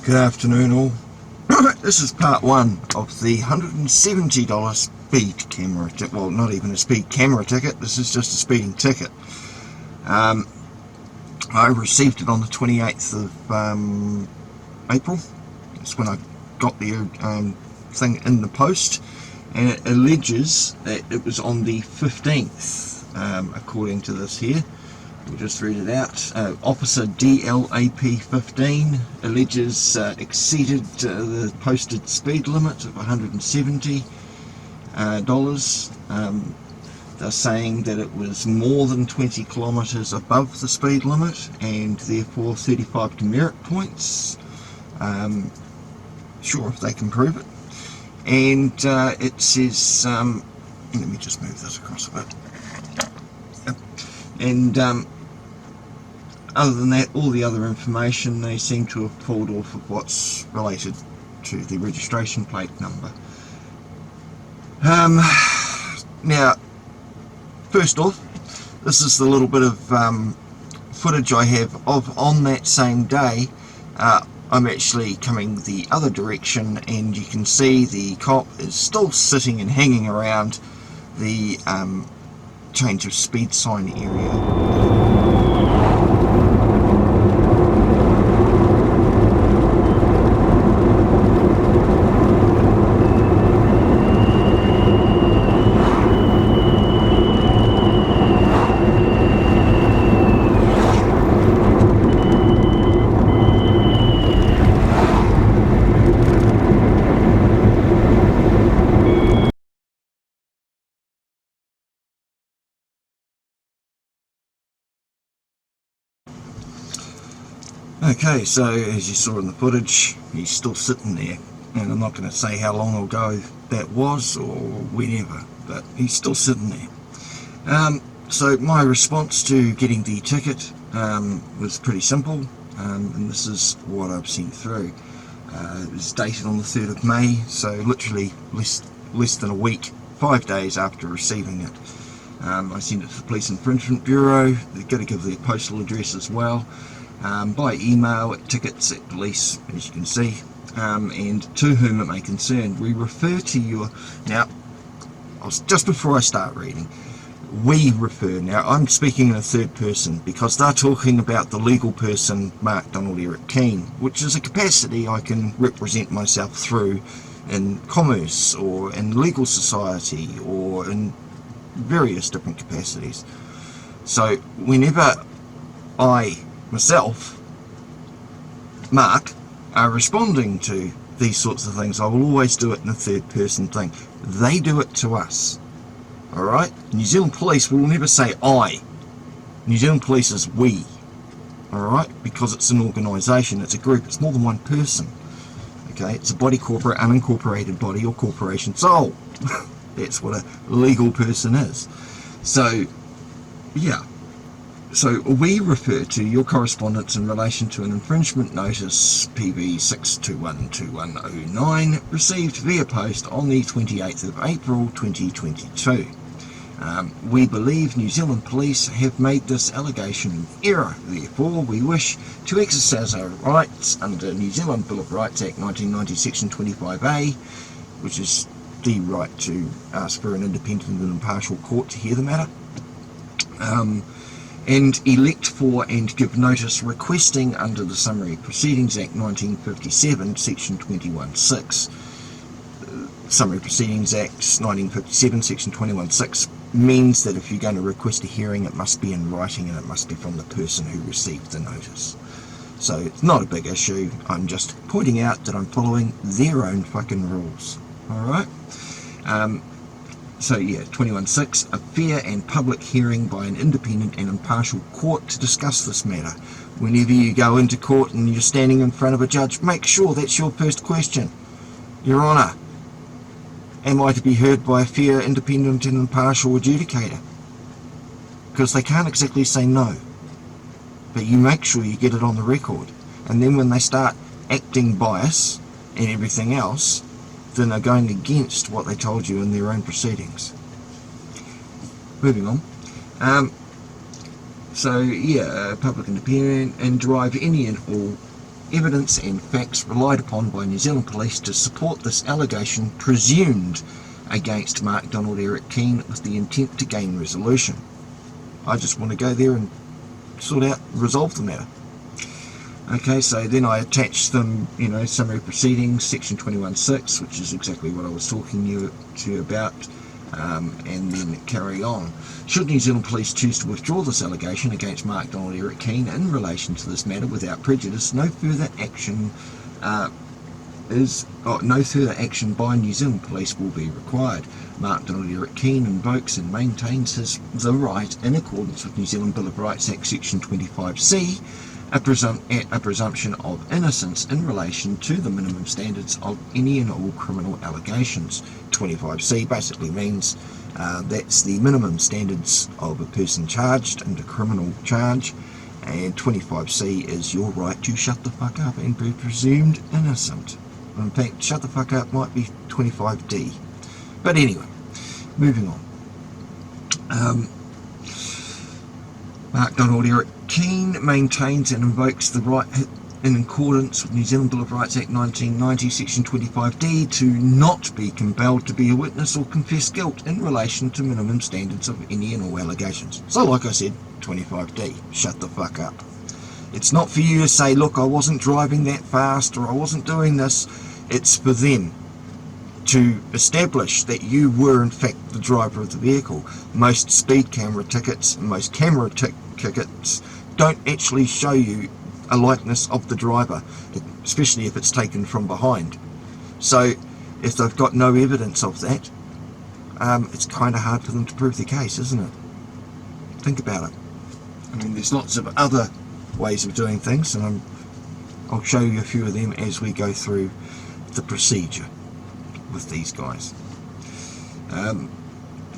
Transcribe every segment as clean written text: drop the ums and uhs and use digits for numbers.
Good afternoon all. This is part one of the $170 speed camera ticket. Well, not even a speed camera ticket, this is just a speeding ticket. I received it on the 28th of April. That's when I got the thing in the post, and it alleges that it was on the 15th, according to this here. We'll just read it out. Officer DLAP 15 alleges exceeded the posted speed limit of $170. They're saying that it was more than 20 kilometres above the speed limit and therefore 35 demerit points. Sure, if they can prove it. And it says, let me just move this across a bit. And other than that, all the other information they seem to have pulled off of what's related to the registration plate number. Now, first off, this is the little bit of footage I have of on that same day. I'm actually coming the other direction, and you can see the cop is still sitting and hanging around the change of speed sign area. Okay, so as you saw in the footage, he's still sitting there, and I'm not going to say how long ago that was or whenever, but he's still sitting there. So my response to getting the ticket was pretty simple, and this is what I've seen through. It was dated on the 3rd of May, so literally less than a week, 5 days after receiving it. I sent it to the Police Infringement Bureau. They've got to give their postal address as well. By email at tickets at police, as you can see, and to whom it may concern. We refer to your, now, just before I start reading, we refer, now I'm speaking in a third person because they're talking about the legal person Mark Donald Eric Keane, which is a capacity I can represent myself through in commerce or in legal society or in various different capacities. So whenever myself, Mark, are responding to these sorts of things, I will always do it in a third person thing. They do it to us. Alright? New Zealand Police will never say I. New Zealand Police is we. Alright? Because it's an organisation, it's a group, it's more than one person. Okay? It's a body corporate, unincorporated body or corporation soul. That's what a legal person is. So, yeah. So we refer to your correspondence in relation to an infringement notice PB 6212109 received via post on the 28th of April 2022. We believe New Zealand Police have made this allegation in error. Therefore, we wish to exercise our rights under New Zealand Bill of Rights Act 1990 Section 25A, which is the right to ask for an independent and impartial court to hear the matter. And elect for and give notice requesting under the Summary Proceedings Act 1957, Section 21.6. Summary Proceedings Act 1957, Section 21.6 means that if you're going to request a hearing, it must be in writing and it must be from the person who received the notice. So it's not a big issue, I'm just pointing out that I'm following their own fucking rules. Alright? So yeah, 21.6, a fair and public hearing by an independent and impartial court to discuss this matter. Whenever you go into court and you're standing in front of a judge, make sure that's your first question. Your Honour, am I to be heard by a fair, independent and impartial adjudicator? Because they can't exactly say no. But you make sure you get it on the record. And then when they start acting bias and everything else, then they're going against what they told you in their own proceedings. Moving on. So yeah, public independent and derive any and all evidence and facts relied upon by New Zealand Police to support this allegation presumed against Mark Donald Eric Keane with the intent to gain resolution. I just want to go there and resolve the matter. Okay, so then I attach them, summary proceedings, section 21.6, which is exactly what I was talking to you about, and then carry on. Should New Zealand Police choose to withdraw this allegation against Mark Donald Eric Keane in relation to this matter without prejudice, no further action by New Zealand Police will be required. Mark Donald Eric Keane invokes and maintains the right, in accordance with New Zealand Bill of Rights Act section 25C, a presumption of innocence in relation to the minimum standards of any and all criminal allegations. 25C basically means that's the minimum standards of a person charged under criminal charge, and 25C is your right to shut the fuck up and be presumed innocent. In fact, shut the fuck up might be 25D. But anyway, moving on. Mark Donald Eric Keane maintains and invokes the right, in accordance with New Zealand Bill of Rights Act 1990 section 25D, to not be compelled to be a witness or confess guilt in relation to minimum standards of any and all allegations. So like I said, 25D, shut the fuck up. It's not for you to say, look, I wasn't driving that fast or I wasn't doing this. It's for them to establish that you were in fact the driver of the vehicle. Most speed camera tickets, most camera tickets don't actually show you a likeness of the driver, especially if it's taken from behind. So if they've got no evidence of that, it's kind of hard for them to prove their case, isn't it? Think about it. I mean, there's lots of other ways of doing things, and I'll show you a few of them as we go through the procedure with these guys.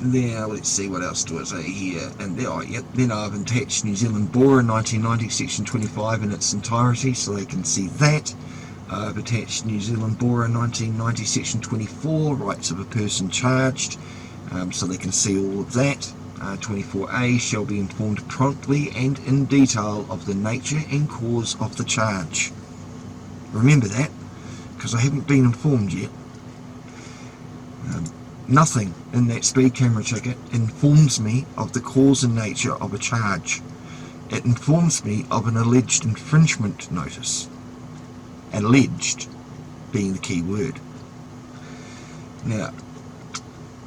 Now let's see, what else do I say here? And then I've attached New Zealand BORA 1990 section 25 in its entirety, so they can see that. I've attached New Zealand BORA 1990 section 24, rights of a person charged, so they can see all of that. 24A, shall be informed promptly and in detail of the nature and cause of the charge. Remember that, because I haven't been informed yet. Nothing in that speed camera ticket informs me of the cause and nature of a charge. It informs me of an alleged infringement notice. Alleged being the key word. Now,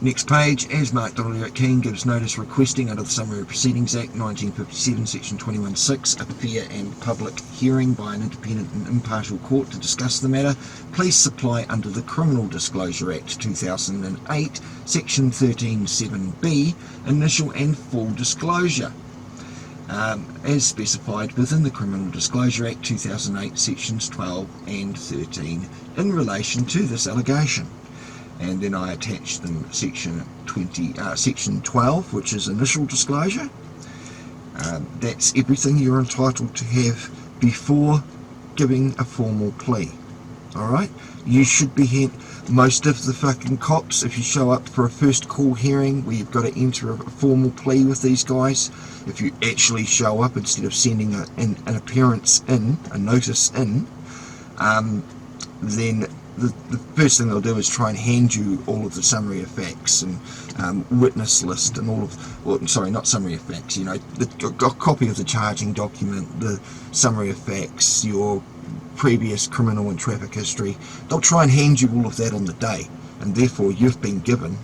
next page, as Mark Donald Eric Keane gives notice requesting under the Summary Proceedings Act 1957 section 21.6 a fair and public hearing by an independent and impartial court to discuss the matter, please supply under the Criminal Disclosure Act 2008 section 13.7b initial and full disclosure as specified within the Criminal Disclosure Act 2008 sections 12 and 13 in relation to this allegation. And then I attach them section 12, which is initial disclosure. That's everything you're entitled to have before giving a formal plea. Alright? You should be here. Most of the fucking cops, if you show up for a first call hearing where you've got to enter a formal plea with these guys, if you actually show up instead of sending an appearance in, a notice in, then the first thing they'll do is try and hand you all of the summary of facts and witness list and all of, well, sorry, not summary of facts, a copy of the charging document, the summary of facts, your previous criminal and traffic history. They'll try and hand you all of that on the day, and therefore you've been given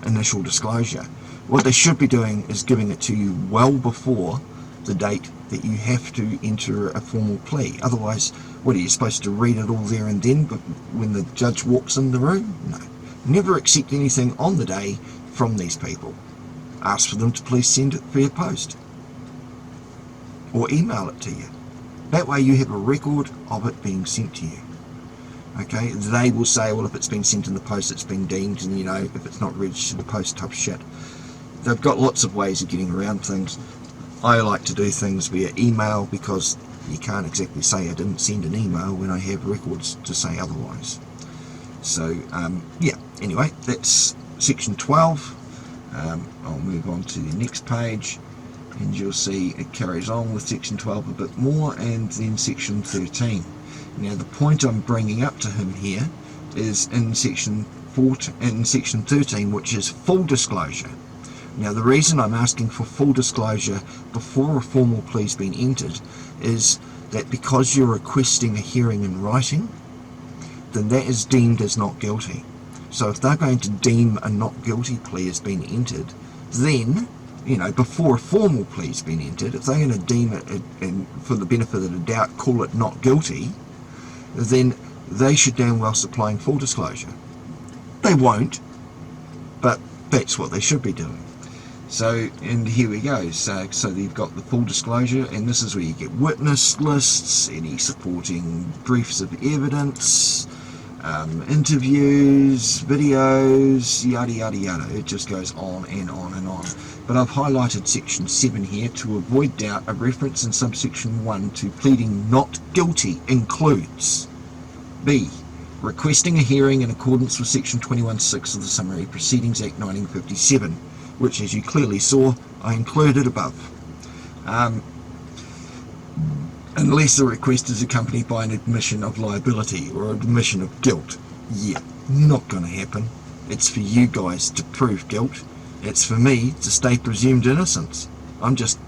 initial disclosure. What they should be doing is giving it to you well before the date that you have to enter a formal plea. Otherwise, what are you supposed to read it all there and then, but when the judge walks in the room? No. Never accept anything on the day from these people. Ask for them to please send it via post or email it to you. That way you have a record of it being sent to you. Okay, they will say, well, if it's been sent in the post, it's been deemed, and if it's not registered in the post, tough shit. They've got lots of ways of getting around things. I like to do things via email because you can't exactly say I didn't send an email when I have records to say otherwise. So, yeah, anyway, that's section 12. I'll move on to the next page, and you'll see it carries on with section 12 a bit more, and then section 13. Now the point I'm bringing up to him here is in section 13, which is full disclosure. Now the reason I'm asking for full disclosure before a formal plea's been entered is that because you're requesting a hearing in writing, then that is deemed as not guilty. So if they're going to deem a not guilty plea has been entered, then, you know, before a formal plea has been entered, if they're going to deem it, and for the benefit of the doubt, call it not guilty, then they should damn well supply full disclosure. They won't, but that's what they should be doing. So, and here we go. So you've got the full disclosure, and this is where you get witness lists, any supporting briefs of evidence, interviews, videos, yada yada yada. It just goes on and on and on. But I've highlighted section 7 here to avoid doubt. A reference in subsection 1 to pleading not guilty includes B. Requesting a hearing in accordance with section 21(6) of the Summary Proceedings Act 1957, which, as you clearly saw, I included above. Unless the request is accompanied by an admission of liability or admission of guilt. Yeah, not going to happen. It's for you guys to prove guilt. It's for me to stay presumed innocence. I'm just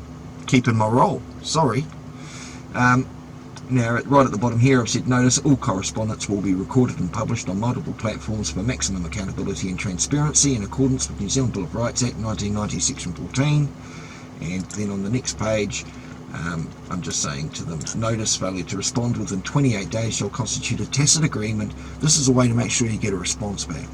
keeping my role. Sorry. Now, right at the bottom here, I've said, notice all correspondence will be recorded and published on multiple platforms for maximum accountability and transparency in accordance with New Zealand Bill of Rights Act 1990, section 14. And then on the next page, I'm just saying to them, notice failure to respond within 28 days shall constitute a tacit agreement. This is a way to make sure you get a response back.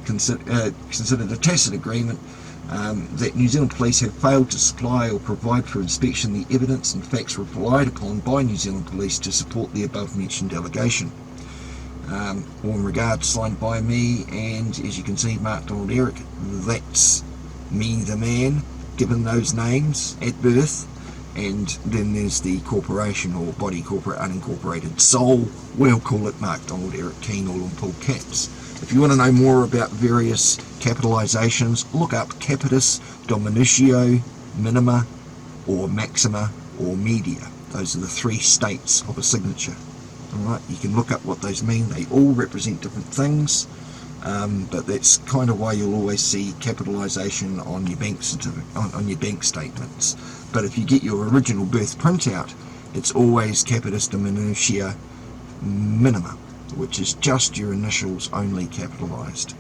Consider the tacit agreement that New Zealand Police have failed to supply or provide for inspection the evidence and facts relied upon by New Zealand Police to support the above mentioned allegation. Warm regards, signed by me, and as you can see, Mark Donald Eric. That's me, the man, given those names at birth. And then there's the corporation or body corporate unincorporated soul. We'll call it Mark Donald Eric Keane, all in full caps. If you want to know more about various capitalizations, look up capitis, dominutio, minima, or maxima, or media. Those are the 3 states of a signature. Alright, you can look up what those mean. They all represent different things, but that's kind of why you'll always see capitalization on your bank on your bank statements. But if you get your original birth printout, it's always capitis, dominutio, minima, which is just your initials only capitalized.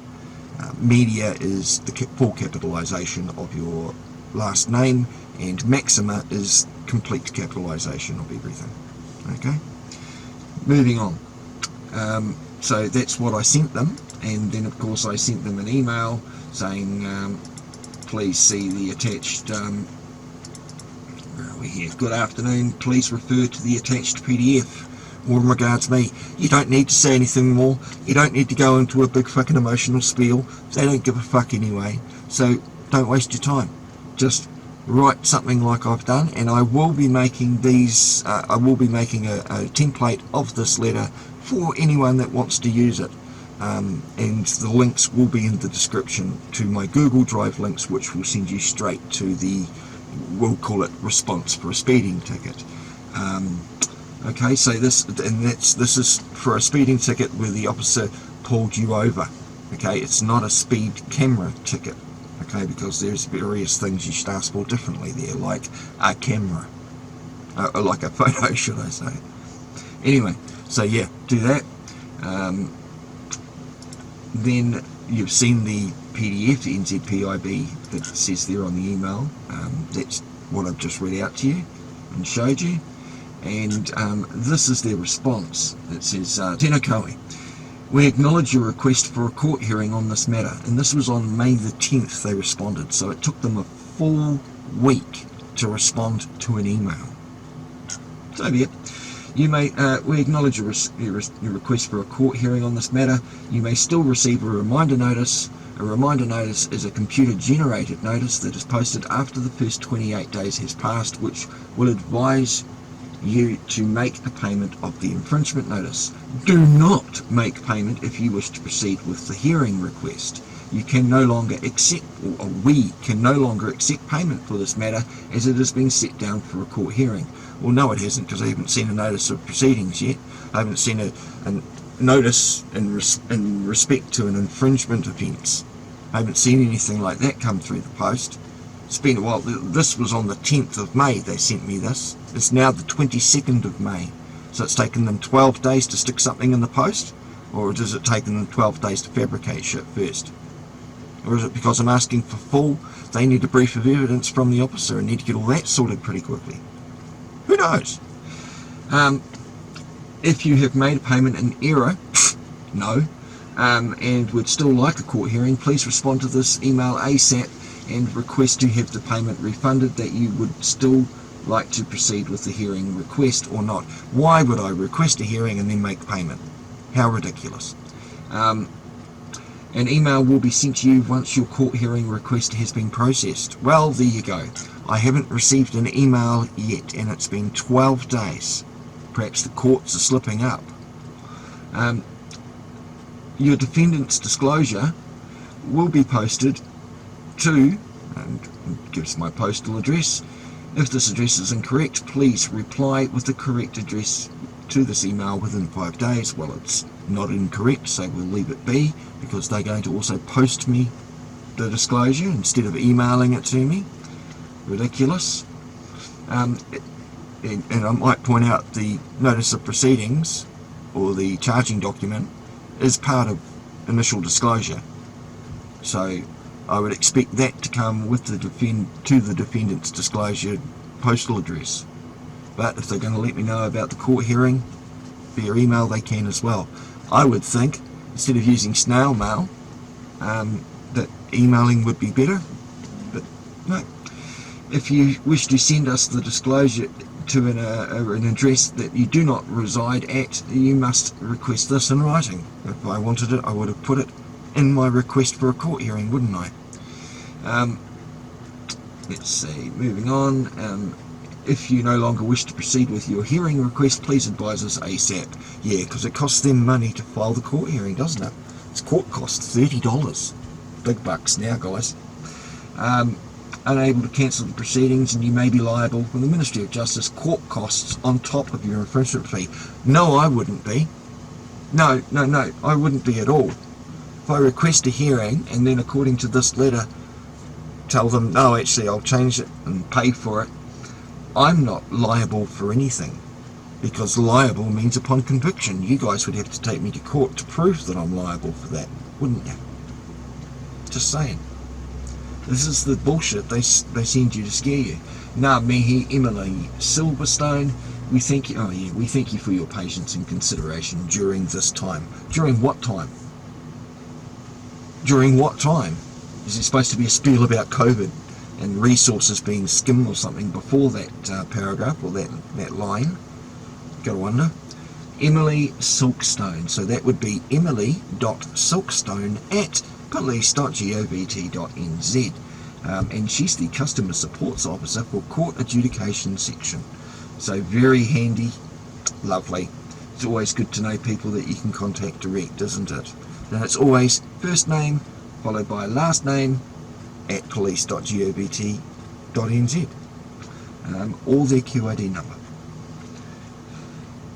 Media is the full capitalization of your last name, and maxima is complete capitalization of everything. Okay, moving on. So that's what I sent them, and then of course I sent them an email saying please see the attached where are we here? Good afternoon, please refer to the attached PDF. Warm regards, me. You don't need to say anything more. You don't need to go into a big fucking emotional spiel. They don't give a fuck anyway. So don't waste your time. Just write something like I've done, and I will be making these. I will be making a template of this letter for anyone that wants to use it. And the links will be in the description to my Google Drive links, which will send you straight to the, we'll call it, response for a speeding ticket. Okay, so this is for a speeding ticket where the officer pulled you over. Okay, it's not a speed camera ticket. Okay, because there's various things you should ask for differently there, like a camera, or like a photo, should I say? Anyway, so yeah, do that. Then you've seen the PDF, the NZPIB that says there on the email. That's what I've just read out to you and showed you. And this is their response. It says, Tēnā koe, we acknowledge your request for a court hearing on this matter. And this was on May the 10th they responded, so it took them a full week to respond to an email. So be it. You may, we acknowledge your request for a court hearing on this matter. You may still receive a reminder notice. A reminder notice is a computer-generated notice that is posted after the first 28 days has passed, which will advise you to make a payment of the infringement notice. Do not make payment if you wish to proceed with the hearing request. you can no longer accept, or we can no longer accept payment for this matter as it has been set down for a court hearing. Well, no it hasn't, because I haven't seen a notice of proceedings yet. I haven't seen a notice in respect to an infringement offence. I haven't seen anything like that come through the post. It's been a while. This was on the 10th of May they sent me this. It's now the 22nd of May. So it's taken them 12 days to stick something in the post? Or does it take them 12 days to fabricate shit first? Or is it because I'm asking for full, they need a brief of evidence from the officer and need to get all that sorted pretty quickly? Who knows? If you have made a payment in error, no, and would still like a court hearing, please respond to this email ASAP and request to have the payment refunded, that you would still like to proceed with the hearing request or not. Why would I request a hearing and then make payment? How ridiculous. An email will be sent to you once your court hearing request has been processed. Well, there you go. I haven't received an email yet, and it's been 12 days. Perhaps the courts are slipping up. Your defendant's disclosure will be posted to, and gives my postal address. If this address is incorrect, please reply with the correct address to this email within 5 days. Well, it's not incorrect, so we'll leave it be, because they're going to also post me the disclosure instead of emailing it to me. Ridiculous. And I might point out the notice of proceedings, or the charging document, is part of initial disclosure. So I would expect that to come with the defendant's disclosure postal address. But if they're going to let me know about the court hearing via email, they can as well. I would think, instead of using snail mail, that emailing would be better. But no. If you wish to send us the disclosure to an address that you do not reside at, you must request this in writing. If I wanted it, I would have put it in my request for a court hearing, wouldn't I? Let's see, moving on. If you no longer wish to proceed with your hearing request, please advise us ASAP. Yeah, because it costs them money to file the court hearing, doesn't it? Its court costs $30. Big bucks now, guys. Unable to cancel the proceedings, and you may be liable for the Ministry of Justice court costs on top of your infringement fee. No, I wouldn't be. No, I wouldn't be at all. If I request a hearing and then, according to this letter, tell them, no, actually I'll change it and pay for it, I'm not liable for anything, because liable means upon conviction. You guys would have to take me to court to prove that I'm liable for that, wouldn't you? Just saying. This is the bullshit they send you to scare you. Ngā mihi, Emily Silverstone, we thank you. Oh yeah, we thank you for your patience and consideration during this time. During what time? During what time? Is it supposed to be a spiel about COVID and resources being skimmed or something before that paragraph or that line? Gotta wonder. Emily Silkstone, so that would be emily.silkstone@police.govt.nz, and she's the Customer Supports Officer for Court Adjudication Section. So very handy, lovely. It's always good to know people that you can contact direct, isn't it? And it's always first name followed by last name at police.govt.nz, or their QID number.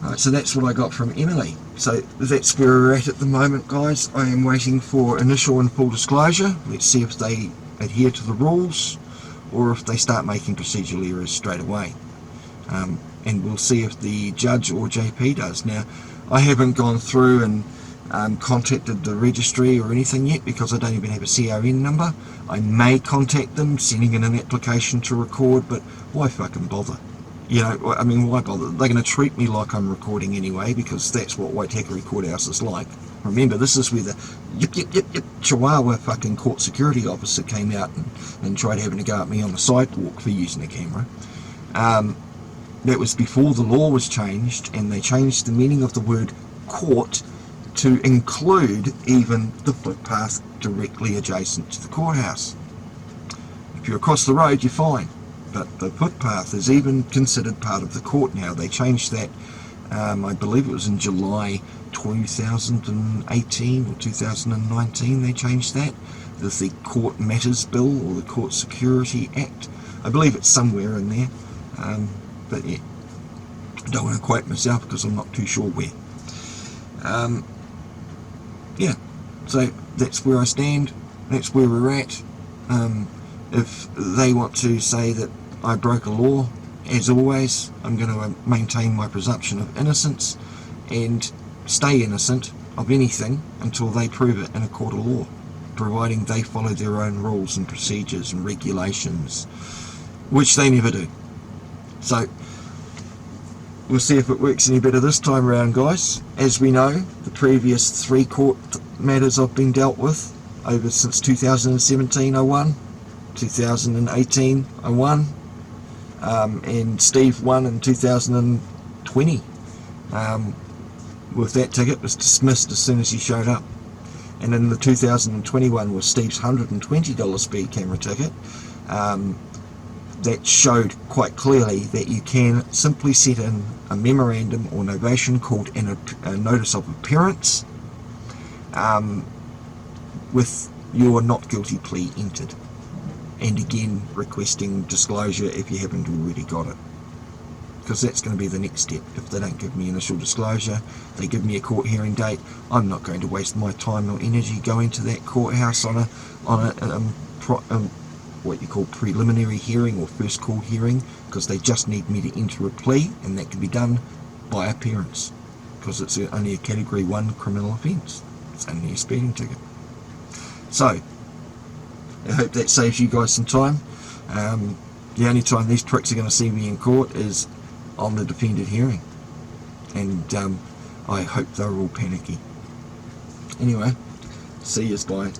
Alright, so that's what I got from Emily. So that's where we're at the moment, guys. I am waiting for initial and full disclosure. Let's see if they adhere to the rules or if they start making procedural errors straight away. And we'll see if the judge or JP does. Now, I haven't gone through and contacted the registry or anything yet, because I don't even have a CRN number. I may contact them, sending in an application to record, but why fucking bother? You know, I mean, why bother? They're going to treat me like I'm recording anyway, because that's what Waitakere Courthouse is like. Remember, this is where the yip Chihuahua fucking court security officer came out and tried having a go at me on the sidewalk for using a camera. That was before the law was changed, and they changed the meaning of the word court to include even the footpath directly adjacent to the courthouse. If you're across the road, you're fine, but the footpath is even considered part of the court now. They changed that I believe it was in July 2018 or 2019 they changed that. There's the Court Matters Bill or the Court Security Act. I believe it's somewhere in there, but yeah, I don't want to quote myself because I'm not too sure where. Yeah, so that's where I stand, that's where we're at. If they want to say that I broke a law, as always, I'm going to maintain my presumption of innocence and stay innocent of anything until they prove it in a court of law, providing they follow their own rules and procedures and regulations, which they never do. So we'll see if it works any better this time around, guys. As we know, the previous 3 court matters I've been dealt with over since 2017 I won, 2018 I won, and Steve won in 2020 with that ticket. Was dismissed as soon as he showed up. And in the 2021 was Steve's $120 speed camera ticket. That showed quite clearly that you can simply set in a memorandum or novation called a notice of appearance with your not guilty plea entered, and again requesting disclosure if you haven't already got it, because that's going to be the next step. If they don't give me initial disclosure, they give me a court hearing date, I'm not going to waste my time or energy going to that courthouse on a what you call preliminary hearing or first call hearing, because they just need me to enter a plea, and that can be done by appearance because it's only a category 1 criminal offence. It's only a speeding ticket. So I hope that saves you guys some time. The only time these pricks are going to see me in court is on the defended hearing, and I hope they're all panicky. Anyway, see yous, bye.